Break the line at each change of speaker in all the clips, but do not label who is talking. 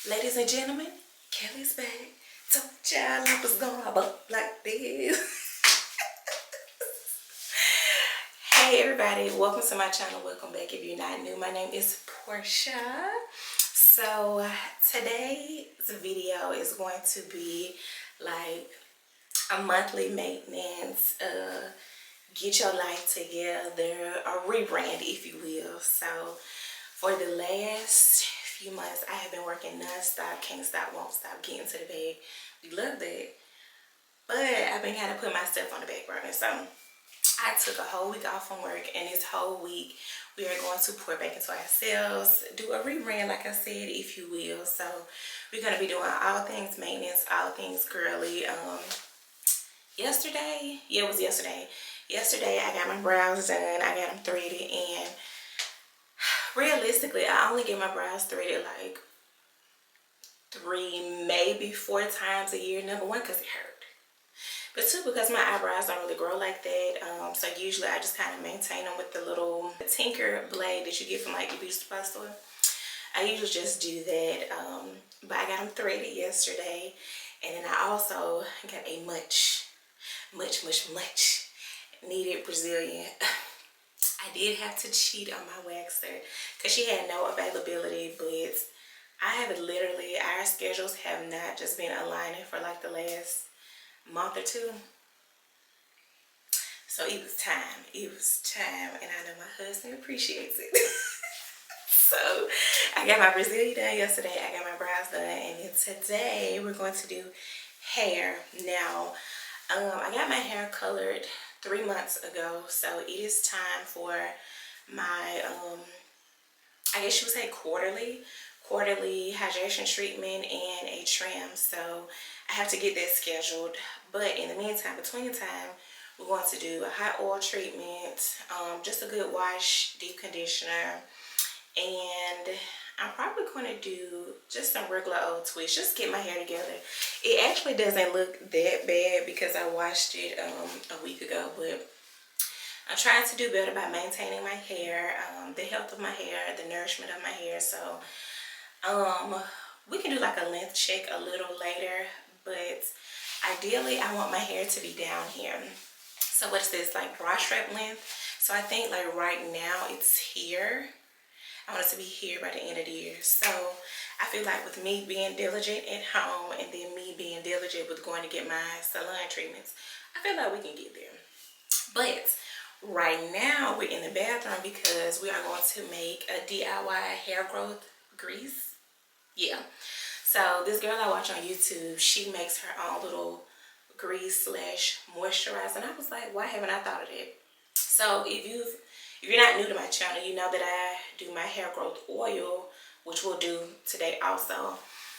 Ladies and gentlemen, Kelly's back. So child, I was going up like this. Hey everybody, welcome to my channel. Welcome back if you're not new. My name is Portia. So today's video is going to be like a monthly maintenance, get your life together, a rebrand if you will. So for the last few months I have been working non-stop, can't stop, won't stop, getting to the bag. We love that, but I've been kind of putting myself on the back burner. So I took a whole week off from work, and this whole week we are going to pour back into ourselves, do a rebrand like I said, if you will. So we're going to be doing all things maintenance, all things girly. Yesterday, yeah, it was yesterday. Yesterday I got my brows done, I got them threaded, and realistically I only get my brows threaded like 3, maybe 4 times a year. Number one, because it hurt. But 2, because my eyebrows don't really grow like that. So usually I just kind of maintain them with the little tinker blade that you get from like the beauty supply store. I usually just do that. But I got them threaded yesterday. And then I also got a much needed Brazilian. I did have to cheat on my waxer because she had no availability, but I have literally, our schedules have not just been aligning for like the last month or 2. So it was time, and I know my husband appreciates it. So I got my Brazilian done yesterday, I got my brows done, and then today we're going to do hair. Now I got my hair colored 3 months ago, so it is time for my I guess you would say quarterly hydration treatment and a trim. So I have to get that scheduled. But in the meantime, between the time, we're going to do a hot oil treatment, just a good wash, deep conditioner, and I'm probably going to do just some regular old twists, just get my hair together. It actually doesn't look that bad because I washed it a week ago, but I'm trying to do better by maintaining my hair, the health of my hair, the nourishment of my hair. So we can do like a length check a little later, but ideally I want my hair to be down here. So what's this, like bra strap length? So I think like right now it's here. I want it to be here by the end of the year. So I feel like with me being diligent at home and then me being diligent with going to get my salon treatments, I feel like we can get there. But right now we're in the bathroom because we are going to make a DIY hair growth grease. Yeah. So this girl I watch on YouTube, she makes her own little grease / moisturizer, and I was like, why haven't I thought of that? So if you're not new to my channel, you know that I do my hair growth oil, which we'll do today also.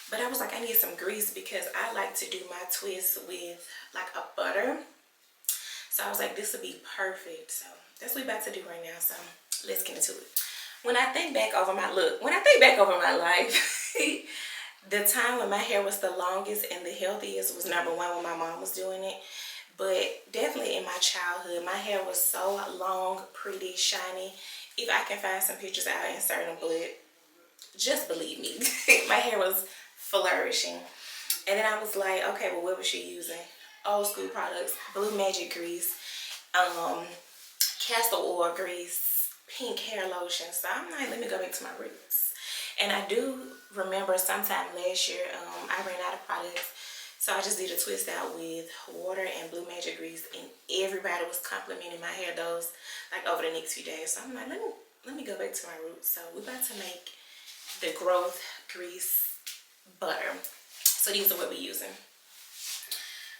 But I was like, I need some grease because I like to do my twists with like a butter. So I was like, this would be perfect. So that's what we're about to do right now. So let's get into it. When I think back over my life, the time when my hair was the longest and the healthiest was number 1 when my mom was doing it. But definitely in my childhood, my hair was so long, pretty, shiny. If I can find some pictures, I'll insert them, but just believe me, my hair was flourishing. And then I was like, okay, well, what was she using? Old school products, Blue Magic grease, castor oil grease, pink hair lotion. So I'm like, let me go back to my roots. And I do remember sometime last year, I ran out of products. So I just did a twist out with water and Blue Magic grease, and everybody was complimenting my hair those like over the next few days. So I'm like, let me go back to my roots. So we're about to make the growth grease butter. So these are what we're using.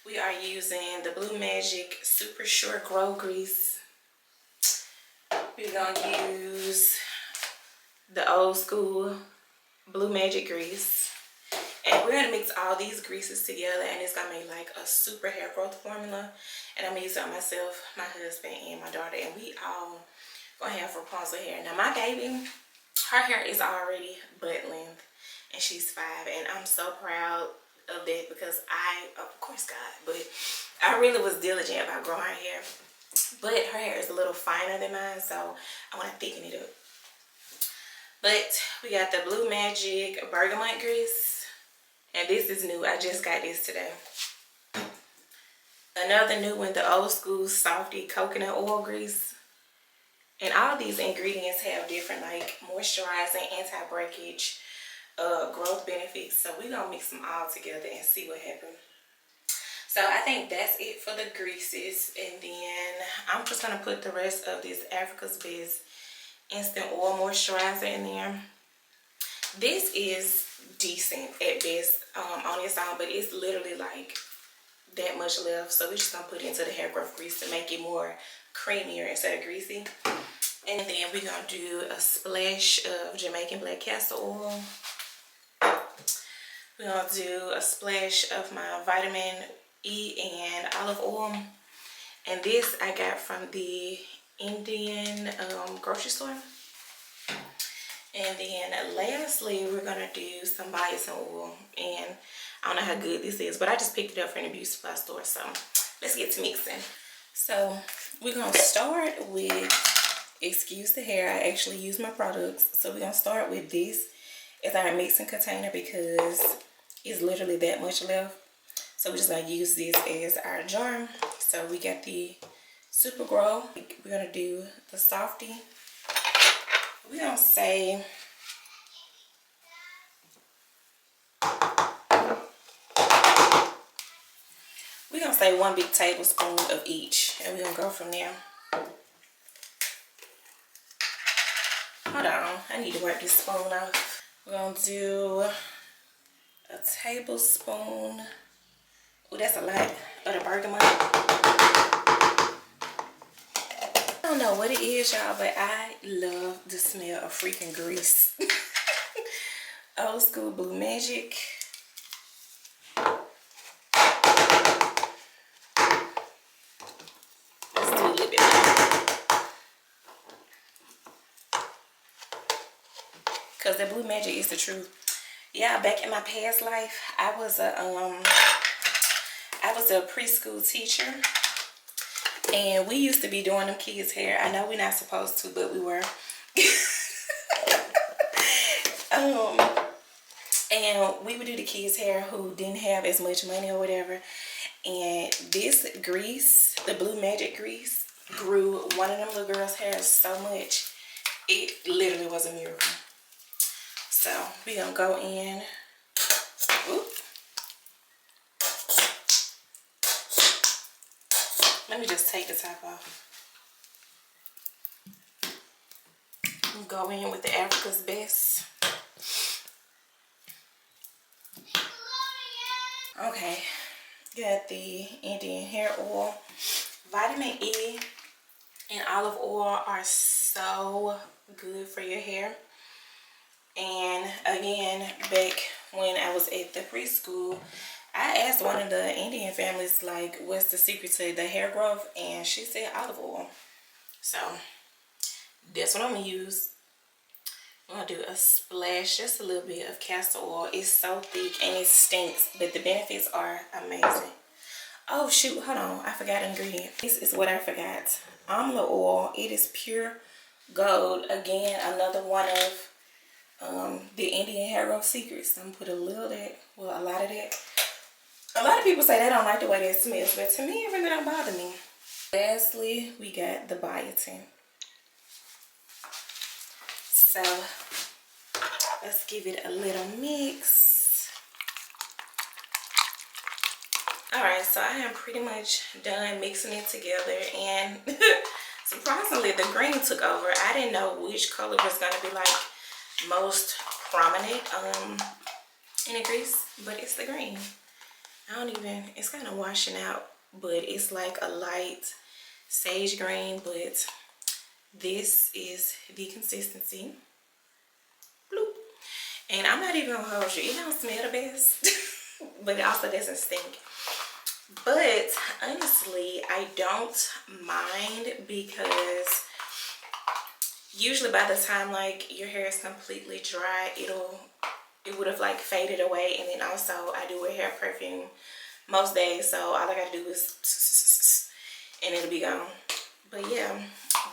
We are using the Blue Magic Super Short Grow Grease. We're gonna use the old school Blue Magic grease. And we're gonna mix all these greases together, and it's gonna make like a super hair growth formula. And I'm gonna use it on myself, my husband, and my daughter, and we all gonna have Rapunzel hair. Now my baby, her hair is already butt length, and she's 5, and I'm so proud of that because of course God, but I really was diligent about growing her hair. But her hair is a little finer than mine, so I want to thicken it up. But we got the Blue Magic Bergamot grease. And this is new. I just got this today. Another new one, the Old School Softy Coconut Oil Grease. And all these ingredients have different like moisturizing, anti-breakage, growth benefits. So we're going to mix them all together and see what happens. So I think that's it for the greases. And then I'm just going to put the rest of this Africa's Best Instant Oil Moisturizer in there. This is decent at best on its own, but it's literally like that much left. So we're just going to put it into the hair growth grease to make it more creamier instead of greasy. And then we're going to do a splash of Jamaican black castor oil. We're going to do a splash of my vitamin E and olive oil. And this I got from the Indian grocery store. And then lastly, we're going to do some biotin oil. And I don't know how good this is, but I just picked it up from the beauty supply store. So let's get to mixing. So we're going to start with, excuse the hair, I actually use my products. So we're going to start with this as our mixing container because it's literally that much left. So we're just going to use this as our jar. So we got the Super Grow. We're going to do the Softy. We're going to say one big tablespoon of each, and we're going to go from there. Hold on, I need to wipe this spoon off. We're going to do a tablespoon. Oh, that's a lot of the bergamot. I don't know what it is, y'all, but I love the smell of freaking grease. Old School Blue Magic. Let's do a little bit more. Because the Blue Magic is the truth. Yeah, back in my past life, I was a preschool teacher. And we used to be doing them kids' hair. I know we're not supposed to, but we were. And we would do the kids' hair who didn't have as much money or whatever. And this grease, the Blue Magic grease, grew one of them little girls' hair so much. It literally was a miracle. So we're going to go in. Oops. Let me just take the top off. Go in with the Africa's Best. Okay, got the Indian hair oil. Vitamin E and olive oil are so good for your hair. And again, back when I was at the preschool, I asked one of the Indian families, like, what's the secret to the hair growth? And she said olive oil. So that's what I'm going to use. I'm going to do a splash, just a little bit of castor oil. It's so thick and it stinks, but the benefits are amazing. Oh, shoot. Hold on. I forgot an ingredient. This is what I forgot. Amla oil. It is pure gold. Again, another one of the Indian hair growth secrets. I'm going to put a little of that. Well, a lot of that. A lot of people say they don't like the way that smells, but to me, it really don't bother me. Lastly, we got the biotin. So, let's give it a little mix. Alright, so I am pretty much done mixing it together, and surprisingly, the green took over. I didn't know which color was going to be like most prominent in the grease, but it's the green. It's kind of washing out, but it's like a light sage green, but this is the consistency. Bloop. And I'm not even gonna hold you. It don't smell the best, but it also doesn't stink. But honestly, I don't mind because usually by the time like your hair is completely dry, it would have like faded away. And then also I do wear hair perfume most days, so all I gotta do is and it'll be gone. But yeah,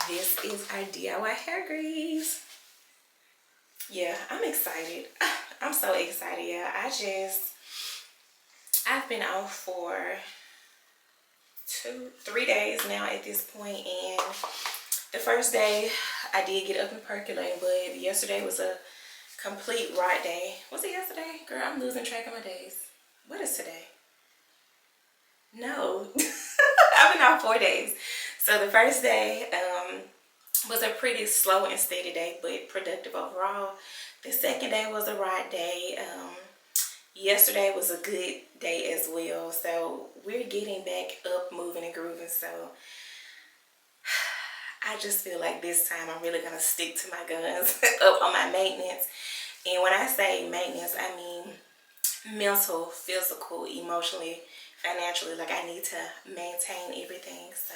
this is our DIY hair grease. Yeah, I'm excited. I'm so excited. Yeah, I've been off for 3 days now at this point, and the first day I did get up and percolate, but yesterday was a complete rot day. Was it yesterday? Girl, I'm losing track of my days. What is today? No. I've been out 4 days. So the first day was a pretty slow and steady day, but productive overall. The second day was a ride day. Yesterday was a good day as well. So we're getting back up, moving and grooving. So I just feel like this time I'm really going to stick to my guns up on my maintenance. And when I say maintenance, I mean mental, physical, emotionally, financially. Like, I need to maintain everything. So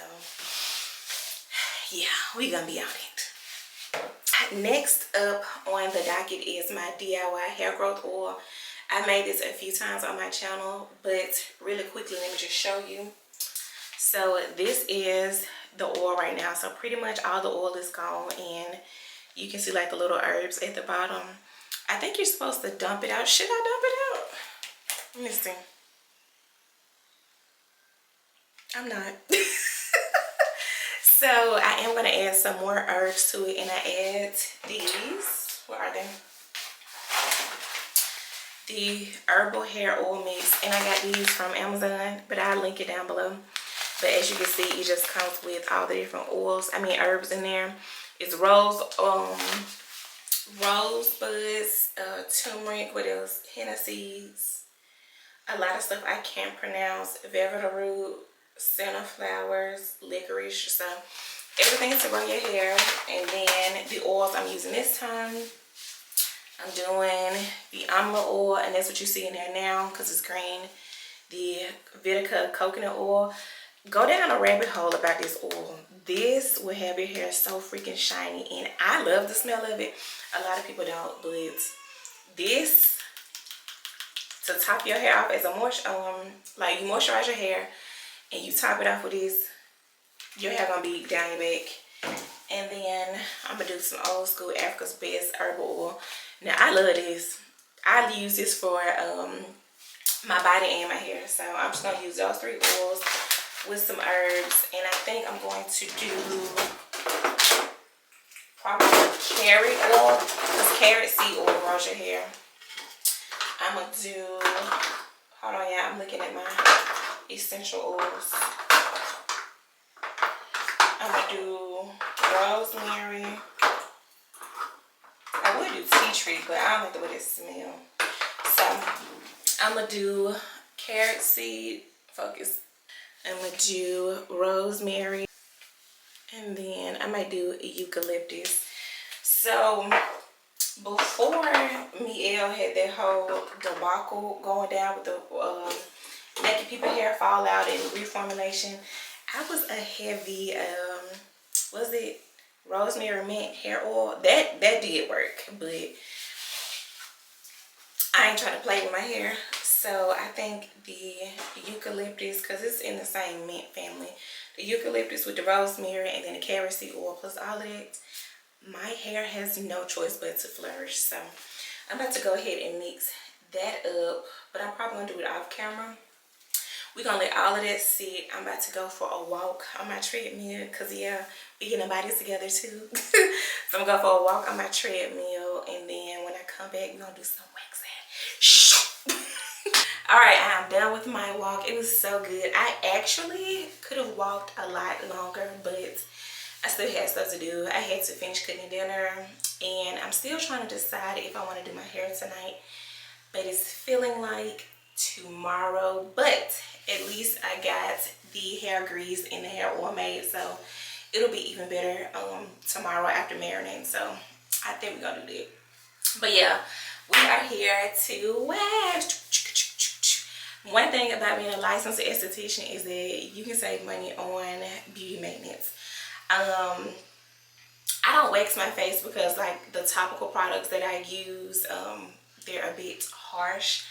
yeah, we're gonna be on it. Next up on the docket is my DIY hair growth oil. I made this a few times on my channel, but really quickly, let me just show you. So this is the oil right now. So pretty much all the oil is gone, and you can see like the little herbs at the bottom. I think you're supposed to dump it out. Should I dump it out? Let me see. I'm not. So I am going to add some more herbs to it, and I add these. What are they? The herbal hair oil mix, and I got these from Amazon, but I'll link it down below. But as you can see, it just comes with all the different oils. I mean herbs in there. It's rosebuds, turmeric, what else? Henna seeds, a lot of stuff I can't pronounce. Velvet root, senna flowers, licorice. So everything to grow your hair. And then the oils I'm using this time, I'm doing the almond oil, and that's what you see in there now because it's green. The Vitica coconut oil. Go down a rabbit hole about this oil. This will have your hair so freaking shiny, and I love the smell of it. A lot of people don't, but this, to top your hair off as a like you moisturize your hair and you top it off with this, your hair gonna be down your back. And then I'm gonna do some old school Africa's Best herbal oil. Now I love this. I use this for my body and my hair, so I'm just gonna use those 3 oils with some herbs. And I think I'm going to do probably carrot oil, because carrot seed oil grows your hair. I'm gonna do, hold on, yeah, I'm looking at my essential oils. I'm gonna do rosemary. I would do tea tree, but I don't like the way it smells. So I'm gonna do carrot seed, focus. I'm gonna do rosemary, and then I might do eucalyptus. So before Miel had that whole debacle going down with the making people hair fall out and reformulation, I was a heavy was it rosemary mint hair oil? That did work, but I ain't trying to play with my hair. So I think the eucalyptus, because it's in the same mint family, the eucalyptus with the rosemary and then the carrot seed oil plus all of that, my hair has no choice but to flourish. So I'm about to go ahead and mix that up, but I'm probably gonna do it off camera. We're gonna let all of that sit. I'm about to go for a walk on my treadmill, because yeah, we getting our bodies together too. So I'm gonna go for a walk on my treadmill, and then when I come back, we're gonna do some waxing. Shh. All right, I'm done with my walk. It was so good. I actually could have walked a lot longer, but I still had stuff to do. I had to finish cooking dinner, and I'm still trying to decide if I want to do my hair tonight, but it's feeling like tomorrow. But at least I got the hair grease and the hair oil made, so it'll be even better tomorrow after marinating. So I think we're gonna do that. But yeah, we are here to wax. One thing about being a licensed esthetician is that you can save money on beauty maintenance. I don't wax my face because like the topical products that I use, they're a bit harsh.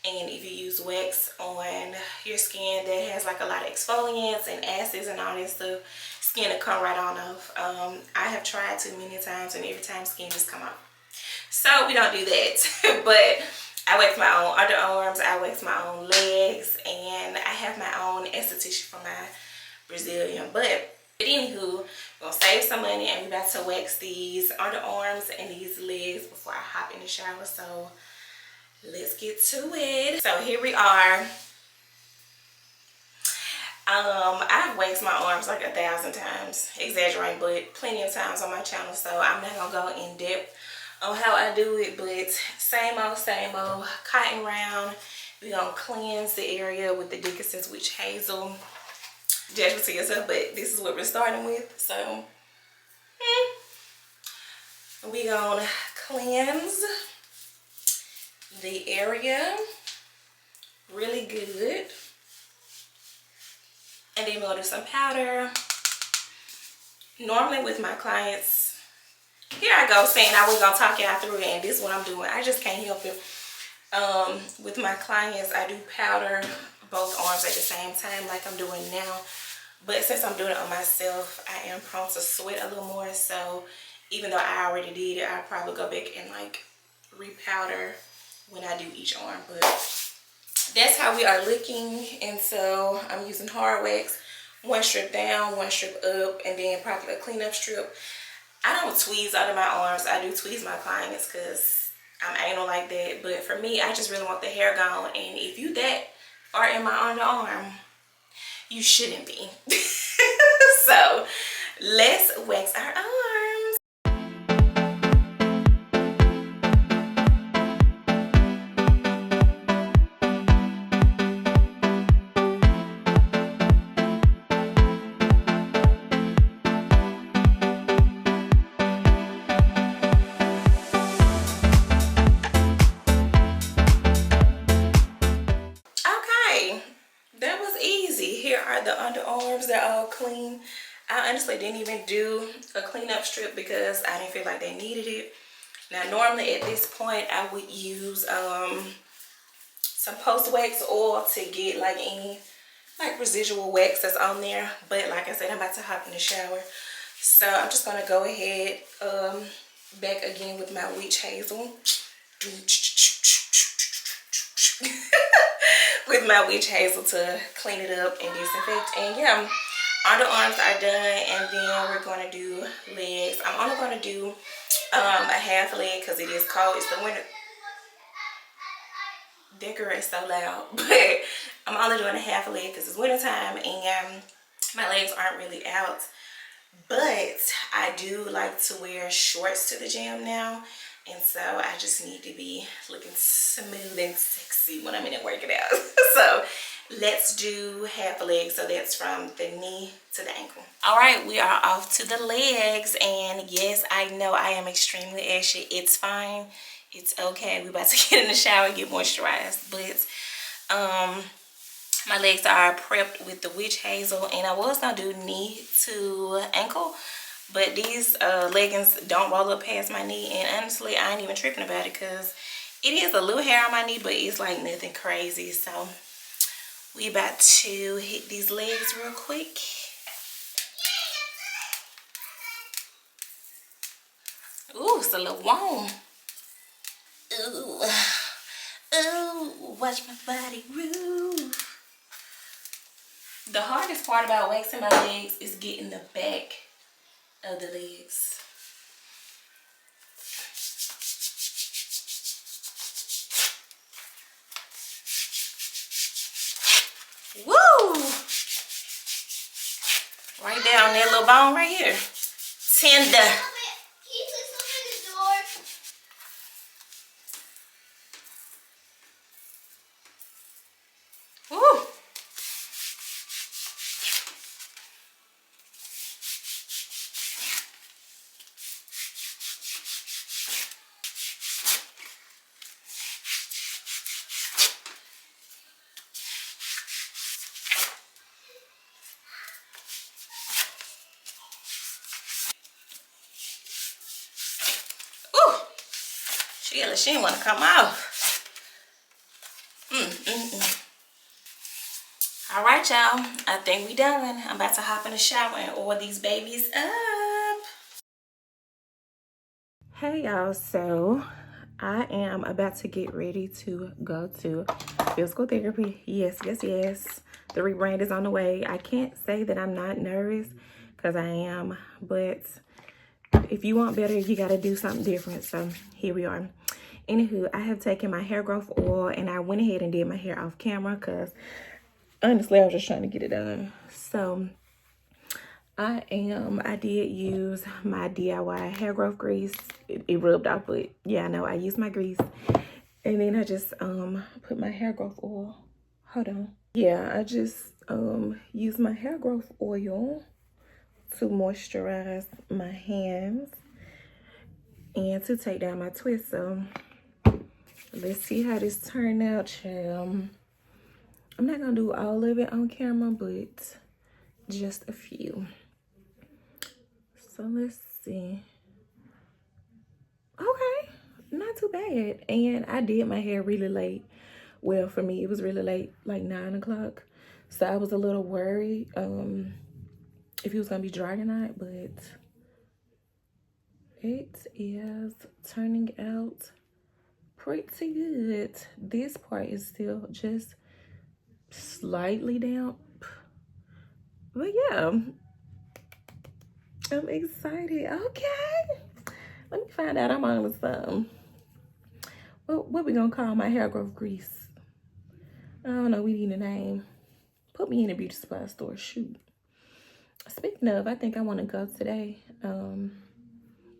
And if you use wax on your skin that has like a lot of exfoliants and acids and all that stuff, skin will come right on off. I have tried too many times, and every time skin just come off. So we don't do that. But I wax my own underarms, I wax my own legs, and I have my own esthetician for my Brazilian butt. But anywho, we're gonna save some money and we're about to wax these underarms and these legs before I hop in the shower. So let's get to it. So here we are. I've waxed my arms like 1,000 times, exaggerating, but plenty of times on my channel. So I'm not gonna go in depth on how I do it, but same old cotton round. We're gonna cleanse the area with the Dickinson's Witch Hazel. Judge to yourself, but this is what we're starting with. So we're gonna cleanse the area really good, and then we're gonna do some powder. Normally with my clients, here I go saying I was gonna talk y'all through it, and this is what I'm doing. I just can't help it. With my clients, I do powder both arms at the same time like I'm doing now. But since I'm doing it on myself, I am prone to sweat a little more. So even though I already did it, I'll probably go back and like repowder when I do each arm. But that's how we are looking. And so I'm using hard wax, one strip down, one strip up, and then probably a cleanup strip. I don't tweeze out of my arms. I do tweeze my clients because I'm anal like that. But for me, I just really want the hair gone. And if you that are in my underarm, you shouldn't be. So let's wax our arms. Okay, that was easy. Here are the underarms. They're all clean. I honestly didn't even do a cleanup strip because I didn't feel like they needed it. Now normally at this point I would use some post wax oil to get like any like residual wax that's on there, but like I said, I'm about to hop in the shower, so I'm just gonna go ahead back again with my witch hazel with my witch hazel to clean it up and disinfect. And yeah, underarms are done, and then we're going to do legs. I'm only going to do a half leg because it is cold. It's the winter. That girl is so loud. But I'm only doing a half leg because it's winter time and my legs aren't really out. But I do like to wear shorts to the gym now, and so I just need to be looking smooth and sexy when I'm in there working out. So let's do half a leg. So that's from the knee to the ankle. All right, we are off to the legs, and yes, I know I am extremely ashy. It's fine. It's okay. We're about to get in the shower and get moisturized. But my legs are prepped with the witch hazel, and I was gonna do knee to ankle, but these leggings don't roll up past my knee, and honestly I ain't even tripping about it because it is a little hair on my knee, but it's like nothing crazy. So we about to hit these legs real quick. Ooh, it's a little warm. Ooh, ooh, watch my body groove. The hardest part about waxing my legs is getting the back of the legs. Woo! Right there on that little bone right here. Tender. Woo! She didn't want to come out. All right, y'all. I think we done. I'm about to hop in the shower and oil these babies up. Hey, y'all. So I am about to get ready to go to physical therapy. Yes, yes, yes. The rebrand is on the way. I can't say that I'm not nervous because I am, but if you want better, you got to do something different. So here we are. Anywho, I have taken my hair growth oil and I went ahead and did my hair off camera because honestly, I was just trying to get it done. So I did use my DIY hair growth grease. It rubbed off, but yeah, I know I used my grease. And then I just put my hair growth oil. Hold on. Yeah, I just used my hair growth oil to moisturize my hands and to take down my twist. So let's see how this turned out, child. I'm not gonna do all of it on camera, but just a few. So let's see. Okay, not too bad. And I did my hair really late. Well, for me, it was really late, like 9 o'clock. So I was a little worried if it was gonna be dry or not, but it is turning out pretty good. This part is still just slightly damp. But yeah, I'm excited. Okay. Let me find out I'm on with something. What we gonna call my hair growth grease? I don't know, we need a name. Put me in a beauty supply store, shoot. Speaking of, I think I wanna go today.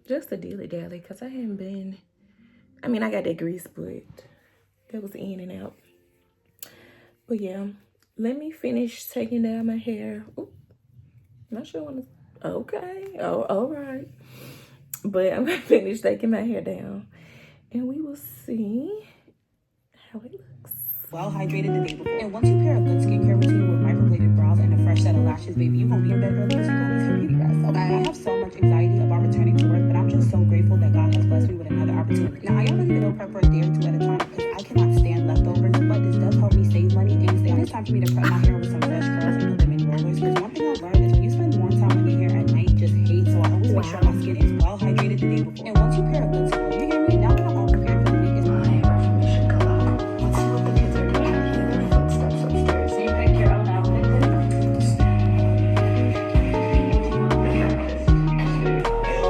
Just a dilly-dally, because I haven't been, I mean, I got that grease, but that was in and out. But yeah, let me finish taking down my hair. Ooh, not sure when it's, okay, oh, all right. But I'm gonna finish taking my hair down and we will see how it looks.
Well hydrated the day before. And once you pair a good skincare routine with microbladed brows and a fresh set of lashes, baby, you gonna be in bed early because you gonna need some beauty rest. Okay, I have so much anxiety about returning to work, but I'm just so grateful that God has blessed me with another opportunity. Now, I only need to meal prep for a day or two at a time because I cannot stand leftovers, but this does help me save money and stay. It's time for me to prep my hair with some fresh curls and put them in rollers. Because one thing I've learned is when you spend more time on your hair at night, just hate. So I always make sure my skin is well hydrated the day before. And once you pair a good scrub, you hear me? Now that I'm all prepared for the week, it's my hair reformation color. Let's see what the kids are doing out here in the footsteps upstairs. So you pick your own outfit.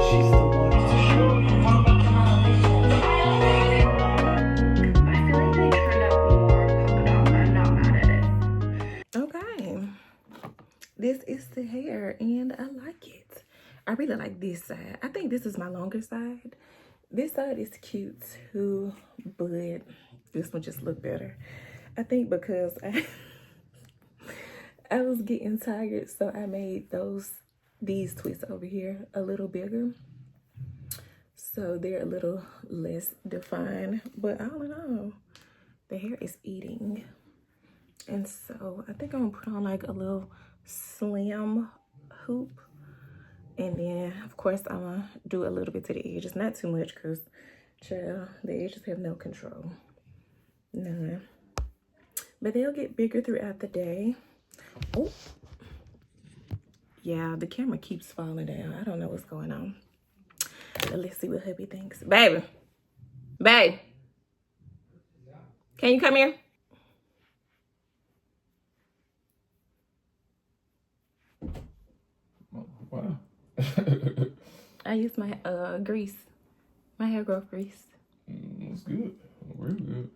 She's the one to show. I feel like they turned out more polka dot, but I'm not mad at it.
Okay, this is the hair and I like it. I really like this side. I think this is my longer side. This side is cute too, but this one just look better. I think because I was getting tired, so I made these twists over here a little bigger. So they're a little less defined, but all in all, the hair is eating. And so I think I'm gonna put on like a little slim hoop. And then of course I'm gonna do a little bit to the edges, not too much because child, the edges have no control, none. But they'll get bigger throughout the day. Oh, yeah, the camera keeps falling down. I don't know what's going on. But let's see what hubby thinks. Baby, babe, can you come here?
Wow.
I use my grease, my hair growth grease.
It's good. Real good.